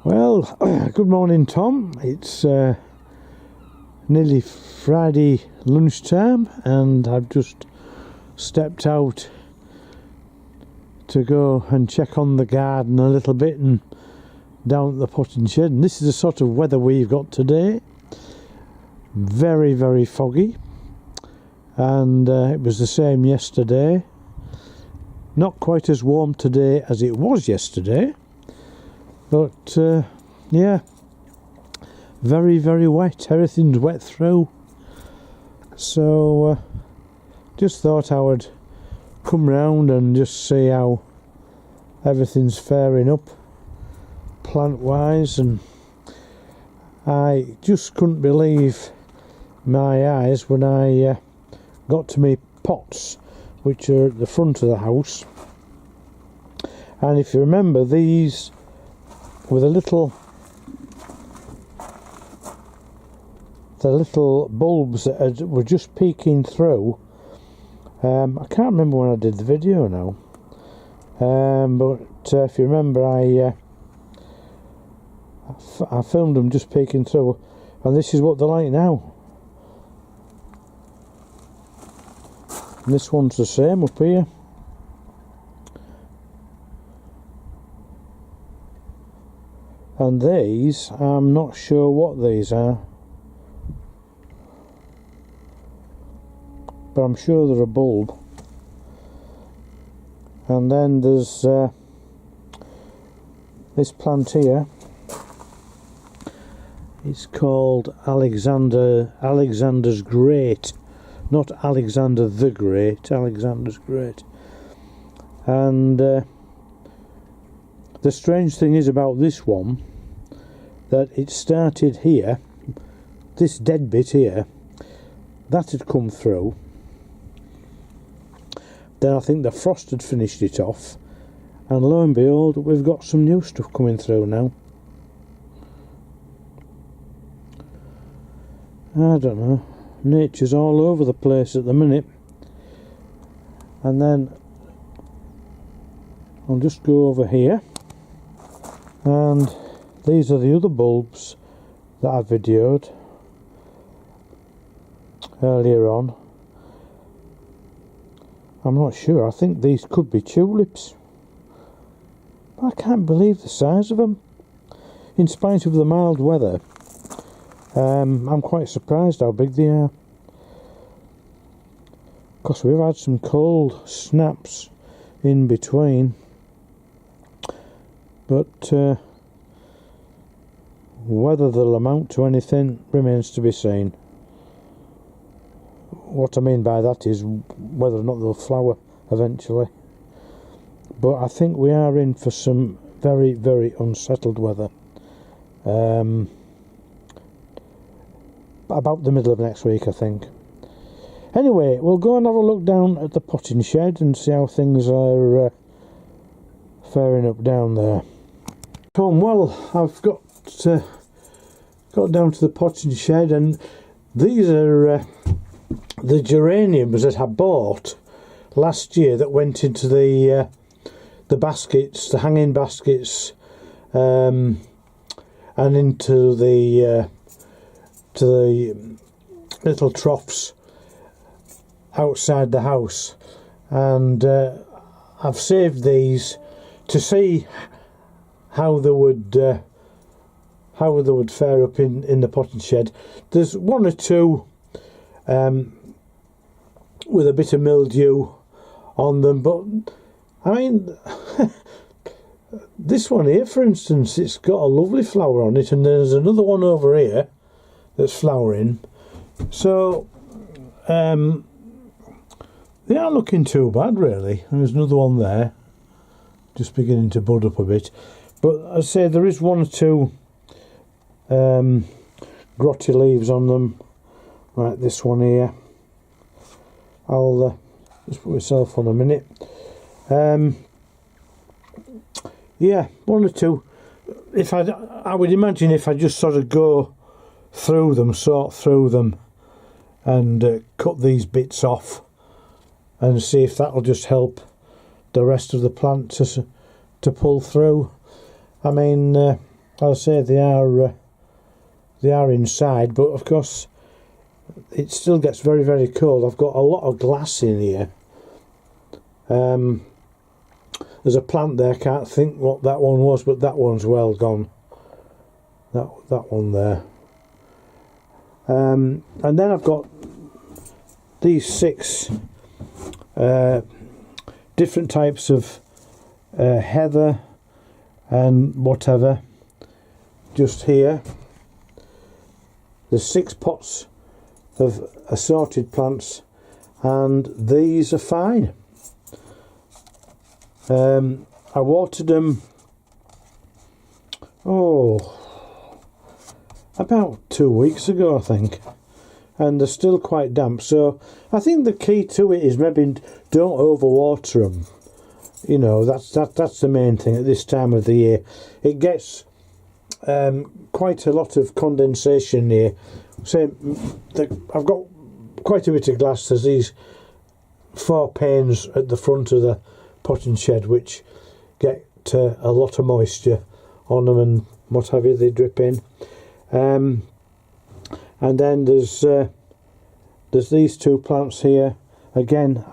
Well, good morning, Tom. It's nearly Friday lunchtime, and I've just stepped out to go and check on the garden a little bit and down at the potting shed. And this is the sort of weather we've got today. Very, very foggy, and it was the same yesterday. Not quite as warm today as it was yesterday. But, yeah, very, very wet. Everything's wet through. So, just thought I would come round and just see how everything's faring up, plant-wise. And I just couldn't believe my eyes when I got to me pots, which are at the front of the house. And if you remember, these with the little bulbs that were just peeking through. I can't remember when I did the video now, but if you remember, I filmed them just peeking through, and this is what they're like now. And this one's the same up here. And these, I'm not sure what these are, but I'm sure they're a bulb. And then there's this plant here. It's called Alexander's Great, not Alexander the Great, Alexander's Great. And the strange thing is about this one, that it started here, this dead bit here, that had come through. Then I think the frost had finished it off, and lo and behold, we've got some new stuff coming through now. I don't know, nature's all over the place at the minute. And then I'll just go over here. And these are the other bulbs that I videoed earlier on. I'm not sure, I think these could be tulips. But I can't believe the size of them. In spite of the mild weather, I'm quite surprised how big they are. Because we've had some cold snaps in between. But whether they'll amount to anything remains to be seen. What I mean by that is whether or not they'll flower eventually. But I think we are in for some very, very unsettled weather. About the middle of next week, I think. Anyway, we'll go and have a look down at the potting shed and see how things are faring up down there. Well, I've got down to the potting shed, and these are the geraniums that I bought last year that went into the baskets, the hanging baskets, and into the little troughs outside the house. And I've saved these to see how they would fare up in the potting shed. There's one or two with a bit of mildew on them, but I mean this one here, for instance, it's got a lovely flower on it, and there's another one over here that's flowering. So they aren't looking too bad, really. And there's another one there just beginning to bud up a bit. But I say there is one or two grotty leaves on them, like this one here. I'll just put myself on a minute. Yeah, one or two. I would imagine if I just sort of go through them, sort through them, and cut these bits off, and see if that'll just help the rest of the plant to pull through. I mean, I'll say they are inside, but of course it still gets very, very cold. I've got a lot of glass in here. There's a plant there, I can't think what that one was, but that one's well gone. That one there. And then I've got these 6 different types of heather and whatever just here. There's 6 pots of assorted plants, and these are fine. I watered them about 2 weeks ago, I think, and they're still quite damp. So I think the key to it is maybe don't overwater them. You know, that's the main thing at this time of the year. It gets quite a lot of condensation here. So I've got quite a bit of glass. There's these 4 panes at the front of the potting shed which get a lot of moisture on them and what have you. They drip in, and then there's these 2 plants here. Again,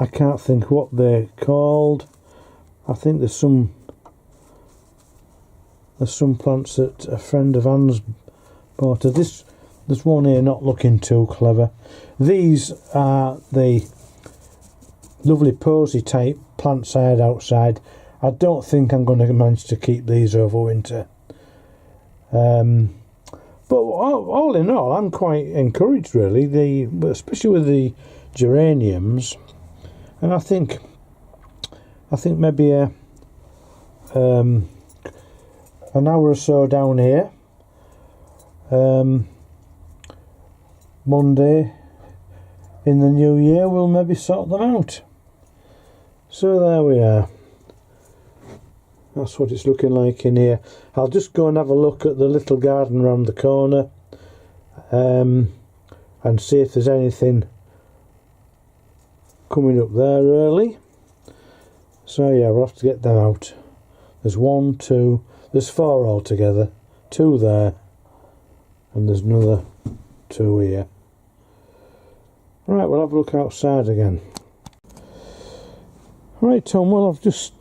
I can't think what they're called. I think there's some plants that a friend of Anne's bought. There's one here not looking too clever. These are the lovely posy type plants I had outside. I don't think I'm going to manage to keep these over winter. But all in all, I'm quite encouraged really, especially with the geraniums. And I think maybe an hour or so down here, Monday in the new year, we'll maybe sort them out. So there we are. That's what it's looking like in here. I'll just go and have a look at the little garden round the corner, and see if there's anything coming up there early. So yeah, we'll have to get them out. There's 1, 2, there's 4 altogether. 2 there, and there's another 2 here. Right, we'll have a look outside again. Right, Tom, well I've just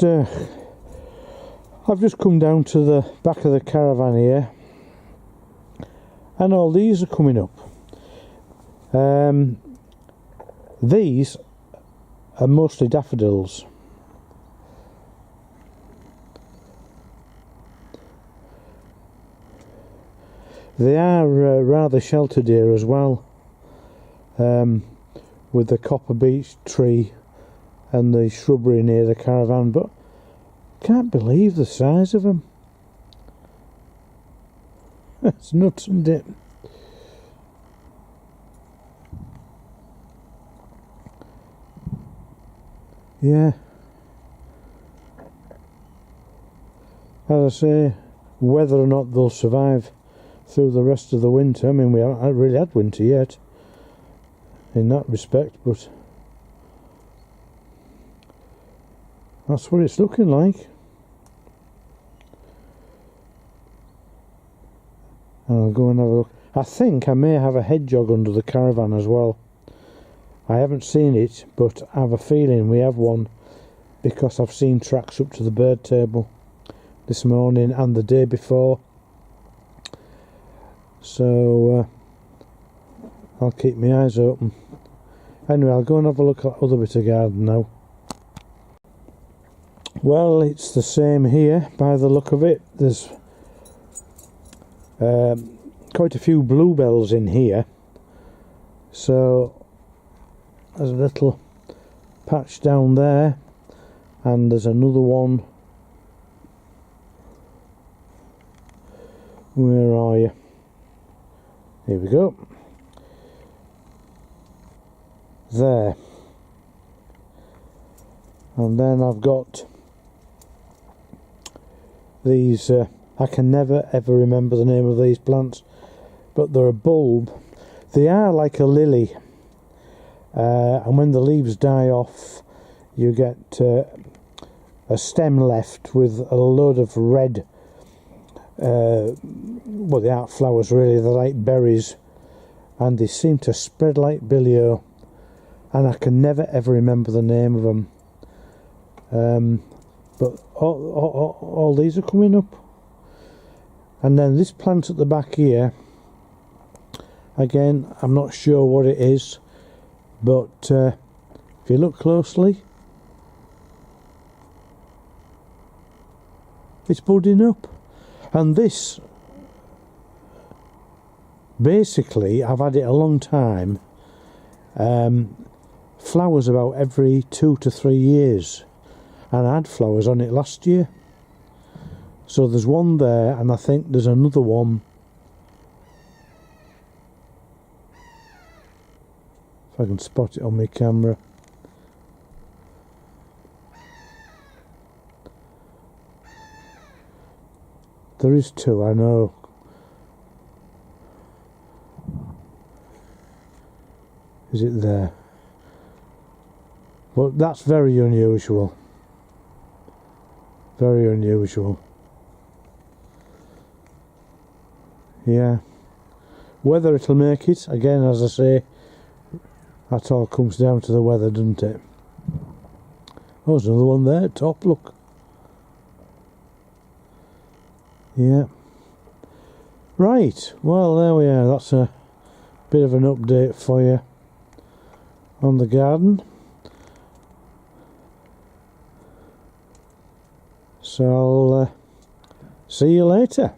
come down to the back of the caravan here, and all these are coming up. These are mostly daffodils. They are rather sheltered here as well, with the copper beech tree and the shrubbery near the caravan, but can't believe the size of them. It's nuts, isn't it? Yeah. As I say, whether or not they'll survive through the rest of the winter, I mean, we haven't really had winter yet in that respect, but that's what it's looking like. I'll go and have a look. I think I may have a hedgehog under the caravan as well. I haven't seen it, but I have a feeling we have one, because I've seen tracks up to the bird table this morning and the day before. So I'll keep my eyes open. Anyway, I'll go and have a look at the other bit of garden now. Well, it's the same here by the look of it. There's quite a few bluebells in here, so there's a little patch down there, and there's another one. Where are you? Here we go. There. And then I've got these, I can never ever remember the name of these plants, but they're a bulb. They are like a lily, and when the leaves die off, you get a stem left with a load of red well, they aren't flowers really, they're like berries, and they seem to spread like billio, and I can never ever remember the name of them. But all these are coming up. And then this plant at the back here, again, I'm not sure what it is, but if you look closely, it's budding up. And this, basically, I've had it a long time, flowers about every 2 to 3 years, and I had flowers on it last year. So there's one there, and I think there's another one. If I can spot it on my camera. There is 2, I know. Is it there? But that's very unusual. Very unusual. Yeah. Whether it'll make it, again, as I say, that all comes down to the weather, doesn't it? Oh, there's another one there, top, look. Yeah. Right, well, there we are. That's a bit of an update for you on the garden. So I'll see you later.